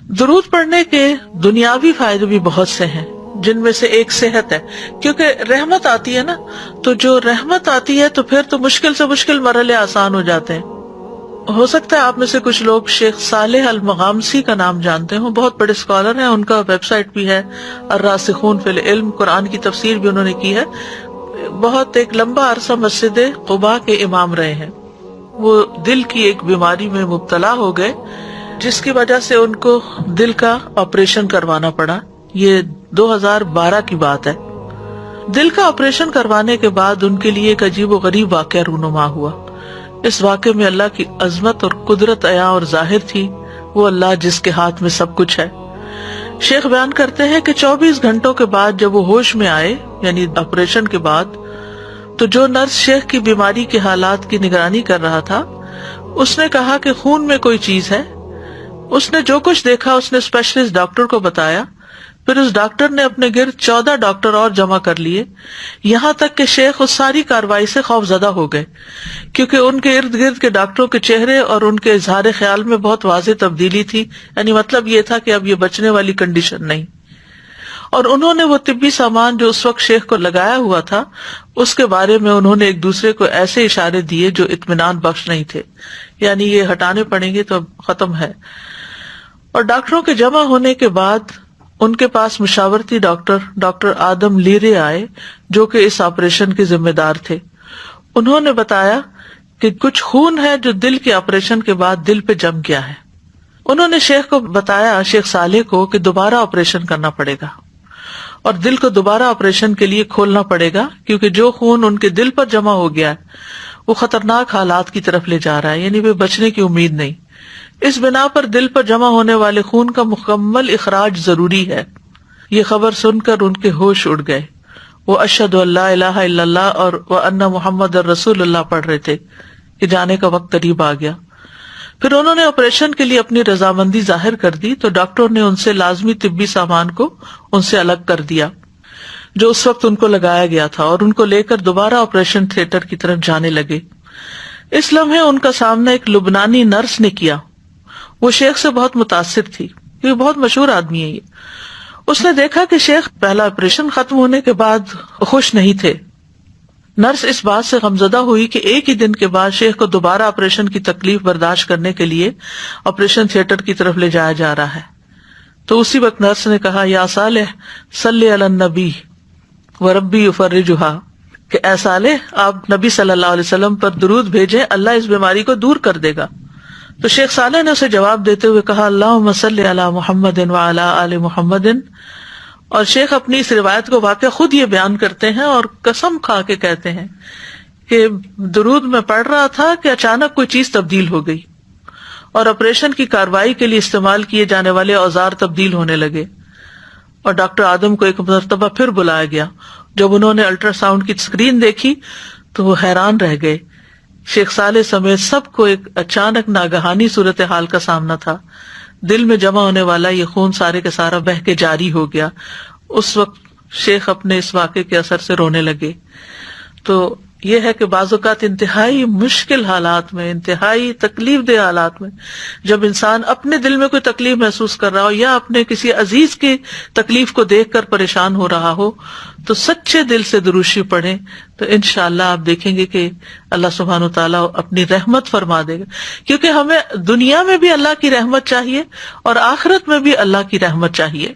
درود پڑھنے کے دنیاوی فائدے بھی بہت سے ہیں، جن میں سے ایک صحت ہے، کیونکہ رحمت آتی ہے نا، تو جو رحمت آتی ہے تو پھر تو مشکل سے مشکل مرحلے آسان ہو جاتے ہیں۔ ہو سکتا ہے آپ میں سے کچھ لوگ شیخ صالح المغامسی کا نام جانتے ہوں، بہت بڑے اسکالر ہیں، ان کا ویب سائٹ بھی ہے الراسخون فی العلم، قرآن کی تفسیر بھی انہوں نے کی ہے، بہت ایک لمبا عرصہ مسجد قباء کے امام رہے ہیں۔ وہ دل کی ایک بیماری میں مبتلا ہو گئے، جس کی وجہ سے ان کو دل کا آپریشن کروانا پڑا۔ یہ 2012 کی بات ہے۔ دل کا آپریشن کروانے کے بعد ان کے لیے ایک عجیب و غریب واقعہ رونما ہوا۔ اس واقعے میں اللہ کی عظمت اور قدرت عیاں اور ظاہر تھی، وہ اللہ جس کے ہاتھ میں سب کچھ ہے۔ شیخ بیان کرتے ہیں کہ 24 گھنٹوں کے بعد جب وہ ہوش میں آئے، یعنی آپریشن کے بعد، تو جو نرس شیخ کی بیماری کے حالات کی نگرانی کر رہا تھا، اس نے کہا کہ خون میں کوئی چیز ہے۔ اس نے جو کچھ دیکھا اس نے اسپیشلسٹ ڈاکٹر کو بتایا، پھر اس ڈاکٹر نے اپنے گرد 14 ڈاکٹر اور جمع کر لیے، یہاں تک کہ شیخ اس ساری کارروائی سے خوف زدہ ہو گئے، کیونکہ ان کے ارد گرد کے ڈاکٹروں کے چہرے اور ان کے اظہار خیال میں بہت واضح تبدیلی تھی، یعنی مطلب یہ تھا کہ اب یہ بچنے والی کنڈیشن نہیں۔ اور انہوں نے وہ طبی سامان جو اس وقت شیخ کو لگایا ہوا تھا، اس کے بارے میں انہوں نے ایک دوسرے کو ایسے اشارے دیے جو اطمینان بخش نہیں تھے، یعنی یہ ہٹانے پڑیں گے تو اب ختم ہے۔ اور ڈاکٹروں کے جمع ہونے کے بعد ان کے پاس مشاورتی ڈاکٹر آدم لیرے آئے، جو کہ اس آپریشن کے ذمہ دار تھے۔ انہوں نے بتایا کہ کچھ خون ہے جو دل کے آپریشن کے بعد دل پہ جم گیا ہے۔ انہوں نے شیخ کو بتایا، شیخ صالح کو، کہ دوبارہ آپریشن کرنا پڑے گا اور دل کو دوبارہ آپریشن کے لیے کھولنا پڑے گا، کیونکہ جو خون ان کے دل پر جمع ہو گیا ہے وہ خطرناک حالات کی طرف لے جا رہا ہے، یعنی وہ بچنے کی امید نہیں۔ اس بنا پر دل پر جمع ہونے والے خون کا مکمل اخراج ضروری ہے۔ یہ خبر سن کر ان کے ہوش اڑ گئے، وہ اشہد ان لا الہ الا اللہ اور وان محمد رسول اللہ پڑھ رہے تھے کہ جانے کا وقت قریب آ گیا۔ پھر انہوں نے آپریشن کے لیے اپنی رضامندی ظاہر کر دی تو ڈاکٹروں نے ان سے لازمی طبی سامان کو ان سے الگ کر دیا جو اس وقت ان کو لگایا گیا تھا، اور ان کو لے کر دوبارہ آپریشن تھیٹر کی طرف جانے لگے۔ اس لمحے ان کا سامنا ایک لبنانی نرس نے کیا۔ وہ شیخ سے بہت متاثر تھی، یہ بہت مشہور آدمی ہے۔ یہ اس نے دیکھا کہ شیخ پہلا آپریشن ختم ہونے کے بعد خوش نہیں تھے۔ نرس اس بات سے غمزدہ ہوئی کہ ایک ہی دن کے بعد شیخ کو دوبارہ آپریشن کی تکلیف برداشت کرنے کے لیے آپریشن تھیٹر کی طرف لے جایا جا رہا ہے۔ تو اسی وقت نرس نے کہا، یا صالح صلی علی النبی وربی یفرجھا، کہ اے صالح آپ نبی صلی اللہ علیہ وسلم پر درود بھیجیں، اللہ اس بیماری کو دور کر دے گا۔ تو شیخ صالح نے اسے جواب دیتے ہوئے کہا، اللہم صلی علی محمد وعلی آل محمد۔ اور شیخ اپنی اس روایت کو واقع خود یہ بیان کرتے ہیں اور قسم کھا کے کہتے ہیں کہ درود میں پڑھ رہا تھا کہ اچانک کوئی چیز تبدیل ہو گئی اور آپریشن کی کارروائی کے لیے استعمال کیے جانے والے اوزار تبدیل ہونے لگے، اور ڈاکٹر آدم کو ایک مرتبہ پھر بلایا گیا۔ جب انہوں نے الٹرا ساؤنڈ کی اسکرین دیکھی تو وہ حیران رہ گئے۔ شیخ صالح سمیت سب کو ایک اچانک ناگہانی صورتحال کا سامنا تھا۔ دل میں جمع ہونے والا یہ خون سارے کا سارا بہہ کے جاری ہو گیا۔ اس وقت شیخ اپنے اس واقعے کے اثر سے رونے لگے۔ تو یہ ہے کہ بعض اوقات انتہائی مشکل حالات میں، انتہائی تکلیف دہ حالات میں، جب انسان اپنے دل میں کوئی تکلیف محسوس کر رہا ہو یا اپنے کسی عزیز کی تکلیف کو دیکھ کر پریشان ہو رہا ہو، تو سچے دل سے دروشی پڑھیں، تو انشاءاللہ آپ دیکھیں گے کہ اللہ سبحانہ وتعالیٰ اپنی رحمت فرما دے گا، کیونکہ ہمیں دنیا میں بھی اللہ کی رحمت چاہیے اور آخرت میں بھی اللہ کی رحمت چاہیے۔